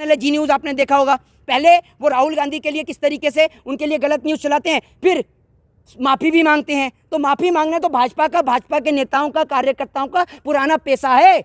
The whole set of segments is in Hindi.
चैनल है जी न्यूज़, आपने देखा होगा। पहले वो राहुल गांधी के लिए किस तरीके से उनके लिए गलत न्यूज़ चलाते हैं, फिर माफ़ी भी मांगते हैं। तो माफ़ी मांगना तो भाजपा के नेताओं का, कार्यकर्ताओं का पुराना पेशा है।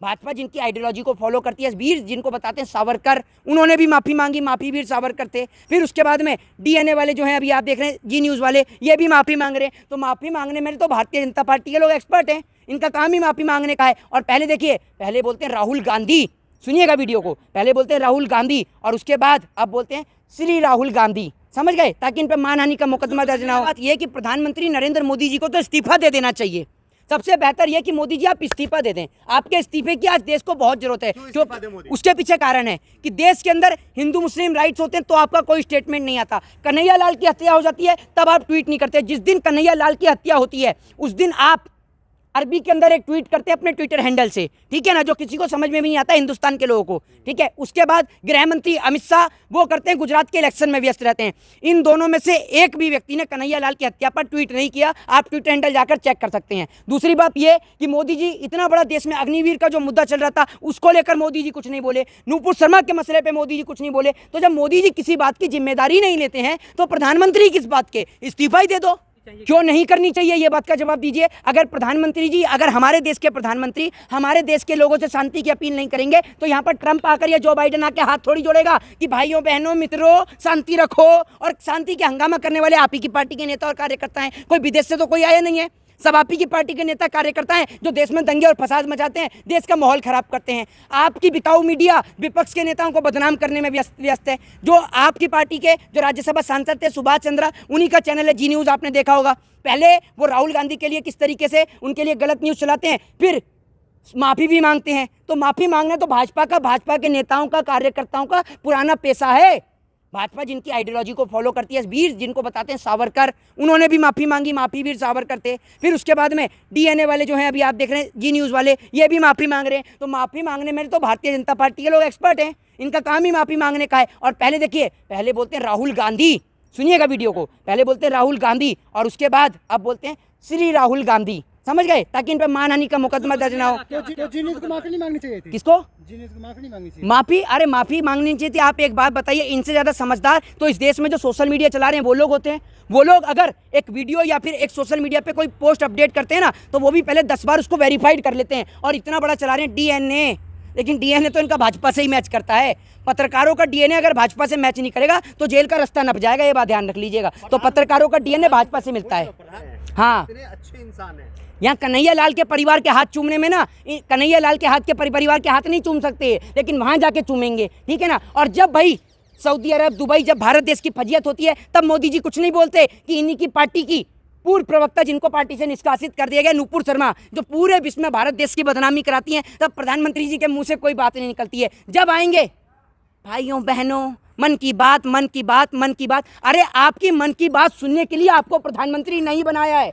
भाजपा जिनकी आइडियोलॉजी को फॉलो करती है, वीर जिनको बताते हैं सावरकर, उन्होंने भी माफ़ी मांगी, माफ़ी वीर सावरकर थे। फिर उसके बाद में डीएनए वाले जो हैं, अभी आप देख रहे हैं जी न्यूज़ वाले, ये भी माफ़ी मांग रहे हैं। तो माफ़ी मांगने में तो भारतीय जनता पार्टी के लोग एक्सपर्ट हैं, इनका काम ही माफ़ी मांगने का है। और पहले देखिए, पहले बोलते हैं राहुल गांधी, सुनिएगा वीडियो को, पहले बोलते हैं राहुल गांधी और उसके बाद अब बोलते हैं श्री राहुल गांधी, समझ गए, ताकि इन पर मानहानि का मुकदमा दर्ज ना हो। बात यह कि प्रधानमंत्री नरेंद्र मोदी जी को तो इस्तीफा दे देना चाहिए। सबसे बेहतर यह कि मोदी जी आप इस्तीफा दे दें, आपके इस्तीफे की आज देश को बहुत जरूरत है। क्यों? उसके पीछे कारण है कि देश के अंदर हिंदू मुस्लिम राइट्स होते हैं तो आपका कोई स्टेटमेंट नहीं आता। कन्हैया लाल की हत्या हो जाती है तब आप ट्वीट नहीं करते। जिस दिन कन्हैया लाल की हत्या होती है उस दिन आप अरबी के अंदर एक ट्वीट करते हैं अपने ट्विटर हैंडल से, ठीक है ना, जो किसी को समझ में भी नहीं आता हिंदुस्तान के लोगों को, ठीक है। उसके बाद गृह मंत्री अमित शाह वो करते हैं, गुजरात के इलेक्शन में व्यस्त रहते हैं। इन दोनों में से एक भी व्यक्ति ने कन्हैया लाल की हत्या पर ट्वीट नहीं किया, आप ट्विटर हैंडल जाकर चेक कर सकते हैं। दूसरी बात ये कि मोदी जी, इतना बड़ा देश में अग्निवीर का जो मुद्दा चल रहा था उसको लेकर मोदी जी कुछ नहीं बोले, नूपुर शर्मा के मसले पर मोदी जी कुछ नहीं बोले। तो जब मोदी जी किसी बात की जिम्मेदारी नहीं लेते हैं तो प्रधानमंत्री किस बात के, इस्तीफा ही दे दो। क्यों नहीं करनी चाहिए, ये बात का जवाब दीजिए। अगर प्रधानमंत्री जी, अगर हमारे देश के प्रधानमंत्री हमारे देश के लोगों से शांति की अपील नहीं करेंगे तो यहाँ पर ट्रंप आकर या जो बाइडेन आके हाथ थोड़ी जोड़ेगा कि भाइयों बहनों मित्रों शांति रखो, और शांति के हंगामा करने वाले आप ही की पार्टी के नेता और कार्यकर्ता हैं, कोई विदेश से तो कोई आया नहीं है। सब आप ही की पार्टी के नेता कार्यकर्ता हैं जो देश में दंगे और फसाद मचाते हैं, देश का माहौल खराब करते हैं। आपकी बिकाऊ मीडिया विपक्ष के नेताओं को बदनाम करने में व्यस्त है। जो आपकी पार्टी के जो राज्यसभा सांसद थे सुभाष चंद्रा, उन्हीं का चैनल है जी न्यूज़, आपने देखा होगा। पहले वो राहुल गांधी के लिए किस तरीके से उनके लिए गलत न्यूज़ चलाते हैं, फिर माफ़ी भी मांगते हैं। तो माफ़ी मांगना तो भाजपा के नेताओं का, कार्यकर्ताओं का पुराना पेशा है। भाजपा जिनकी आइडियोलॉजी को फॉलो करती है, वीर जिनको बताते हैं सावरकर, उन्होंने भी माफ़ी मांगी, माफ़ी वीर सावरकर थे। फिर उसके बाद में डीएनए वाले जो हैं, अभी आप देख रहे हैं जी न्यूज़ वाले, ये भी माफ़ी मांग रहे हैं। तो माफ़ी मांगने में तो भारतीय जनता पार्टी के लोग एक्सपर्ट हैं, इनका काम ही माफ़ी मांगने का है। और पहले देखिए, पहले बोलते हैं राहुल गांधी, सुनिएगा वीडियो को, पहले बोलते हैं राहुल गांधी और उसके बाद अब बोलते हैं श्री राहुल गांधी, समझ गए, ताकि इन पर मानहानि का मुकदमा दर्ज ना हो। को माफी नहीं मांगनी चाहिए थी। किसको? को माफी नहीं मांगनी चाहिए। माफी? अरे माफी मांगनी चाहिए थी। आप एक बात बताइए, इनसे ज्यादा समझदार तो इस देश में जो सोशल मीडिया चला रहे हैं वो लोग होते हैं। वो लोग अगर एक वीडियो या फिर एक सोशल मीडिया पे कोई पोस्ट अपडेट करते हैं ना, तो वो भी पहले 10 बार उसको वेरीफाइड कर लेते हैं। और इतना बड़ा चला रहे हैं डीएनए, लेकिन डीएनए तो इनका भाजपा से ही मैच करता है। पत्रकारों का डीएनए अगर भाजपा से मैच नहीं करेगा तो जेल का रास्ता नप जाएगा, ये बात ध्यान रख लीजिएगा। तो पत्रकारों का डीएनए भाजपा से मिलता है। हाँ, अच्छे इंसान है। यहाँ कन्हैया लाल के परिवार के हाथ चूमने में ना, कन्हैया लाल के हाथ के परिवार के हाथ नहीं चूम सकते, लेकिन वहाँ जाके चूमेंगे, ठीक है ना। और जब भाई सऊदी अरब, दुबई, जब भारत देश की फजीयत होती है तब मोदी जी कुछ नहीं बोलते कि इन्हीं की पार्टी की पूर्व प्रवक्ता जिनको पार्टी से निष्कासित कर दिया गया, नूपुर शर्मा, जो पूरे विश्व में भारत देश की बदनामी कराती हैं, तब प्रधानमंत्री जी के मुंह से कोई बात नहीं निकलती है। जब आएंगे भाइयों बहनों, मन की बात, मन की बात, मन की बात। अरे आपकी मन की बात सुनने के लिए आपको प्रधानमंत्री नहीं बनाया है,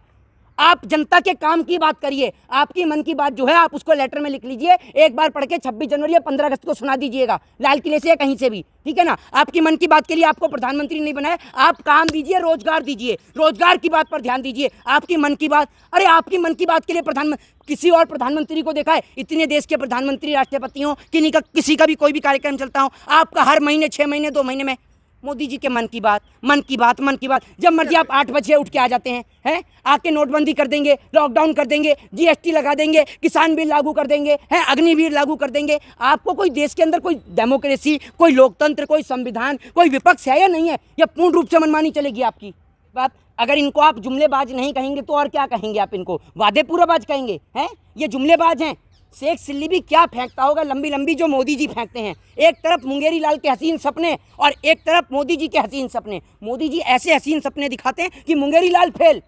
आप जनता के काम की बात करिए। आपकी मन की बात जो है आप उसको लेटर में लिख लीजिए, एक बार पढ़ के 26 जनवरी या 15 अगस्त को सुना दीजिएगा, लाल किले से या कहीं से भी, ठीक है ना। आपकी मन की बात के लिए आपको प्रधानमंत्री नहीं बनाया, आप काम दीजिए, रोजगार दीजिए, रोजगार की बात पर ध्यान दीजिए। आपकी मन की बात, अरे आपकी मन की बात के लिए प्रधानमंत्री, किसी और प्रधानमंत्री को देखा है? इतने देश के प्रधानमंत्री, राष्ट्रपति हों, किसी का भी कोई भी कार्यक्रम चलता हो, आपका हर महीने, 6 महीने, 2 महीने में मोदी जी के मन की बात, मन की बात, मन की बात। जब मर्जी आप 8 बजे उठ के आ जाते हैं, आके नोटबंदी कर देंगे, लॉकडाउन कर देंगे, जीएसटी लगा देंगे, किसान बिल लागू कर देंगे, अग्निवीर लागू कर देंगे। आपको कोई देश के अंदर कोई डेमोक्रेसी, कोई लोकतंत्र, कोई संविधान, कोई विपक्ष है या नहीं है? या पूर्ण रूप से मनमानी चलेगी आपकी बात? अगर इनको आप जुमलेबाज नहीं कहेंगे तो और क्या कहेंगे आप? इनको वादे पूराबाज कहेंगे, हैं? ये जुमलेबाज हैं। शेख सिल्ली भी क्या फेंकता होगा लंबी लंबी जो मोदी जी फेंकते हैं। एक तरफ मुंगेरी लाल के हसीन सपने और एक तरफ मोदी जी के हसीन सपने। मोदी जी ऐसे हसीन सपने दिखाते हैं कि मुंगेरी लाल फेल।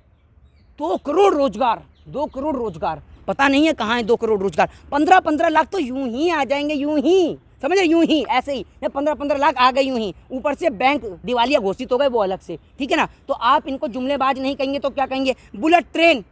2 करोड़ रोजगार, 2 करोड़ रोजगार, पता नहीं है कहाँ है 2 करोड़ रोजगार। 15-15 लाख तो यूं ही आ जाएंगे, यूं ही, समझ रहे, यूं ही, ऐसे ही 15-15 लाख आ गए यूं ही। ऊपर से बैंक दिवालिया घोषित हो गए वो अलग से, ठीक है ना। तो आप इनको जुमलेबाज नहीं कहेंगे तो क्या कहेंगे? Bullet train.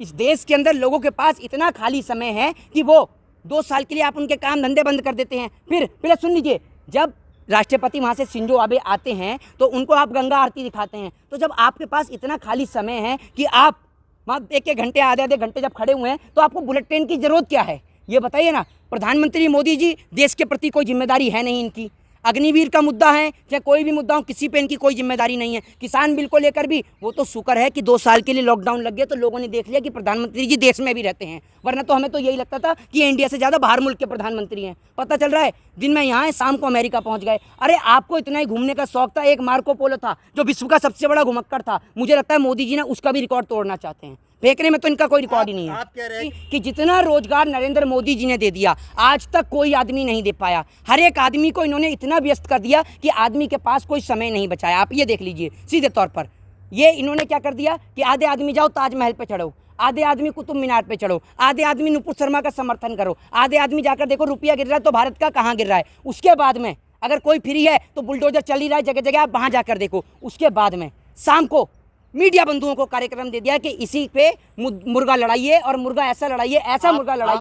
इस देश के अंदर लोगों के पास इतना खाली समय है कि वो 2 साल के लिए आप उनके काम धंधे बंद कर देते हैं। फिर पहले सुन लीजिए, जब राष्ट्रपति वहाँ से शिंजो आबे आते हैं तो उनको आप गंगा आरती दिखाते हैं। तो जब आपके पास इतना खाली समय है कि आप वहाँ 1-1 घंटे, आधे-आधे घंटे जब खड़े हुए हैं तो आपको बुलेट ट्रेन की ज़रूरत क्या है? ये बताइए ना, प्रधानमंत्री मोदी जी देश के प्रति कोई जिम्मेदारी है नहीं इनकी। अग्निवीर का मुद्दा है चाहे कोई भी मुद्दा हो, किसी पे इनकी कोई जिम्मेदारी नहीं है। किसान बिल को लेकर भी वो तो शुक्र है कि 2 साल के लिए लॉकडाउन लग गया तो लोगों ने देख लिया कि प्रधानमंत्री जी देश में भी रहते हैं, वरना तो हमें तो यही लगता था कि ये इंडिया से ज़्यादा बाहर मुल्क के प्रधानमंत्री हैं। पता चल रहा है दिन में यहाँ है, शाम को अमेरिका पहुँच गए। अरे आपको इतना ही घूमने का शौक था, एक मार्को पोलो था जो विश्व का सबसे बड़ा घुमक्कड़ था, मुझे लगता है मोदी जी ने उसका भी रिकॉर्ड तोड़ना चाहते हैं। फेंकने में तो इनका कोई रिकॉर्ड ही नहीं है। आप कह रहे हैं कि जितना रोजगार नरेंद्र मोदी जी ने दे दिया आज तक कोई आदमी नहीं दे पाया। हर एक आदमी को इन्होंने इतना व्यस्त कर दिया कि आदमी के पास कोई समय नहीं बचाया। आप ये देख लीजिए सीधे तौर पर, ये इन्होंने क्या कर दिया कि आधे आदमी जाओ ताजमहल पे चढ़ो, आधे आदमी कुतुब मीनार पे चढ़ो, आधे आदमी नुपुर शर्मा का समर्थन करो, आधे आदमी जाकर देखो रुपया गिर रहा है तो भारत का कहाँ गिर रहा है। उसके बाद में अगर कोई फ्री है तो बुलडोजर चल ही रहा है जगह जगह, आप वहाँ जाकर देखो। उसके बाद में शाम को मीडिया बंधुओं को कार्यक्रम दे दिया कि इसी पे मुर्गा लड़ाइए और मुर्गा ऐसा लड़ाइए, ऐसा मुर्गा लड़ाइए।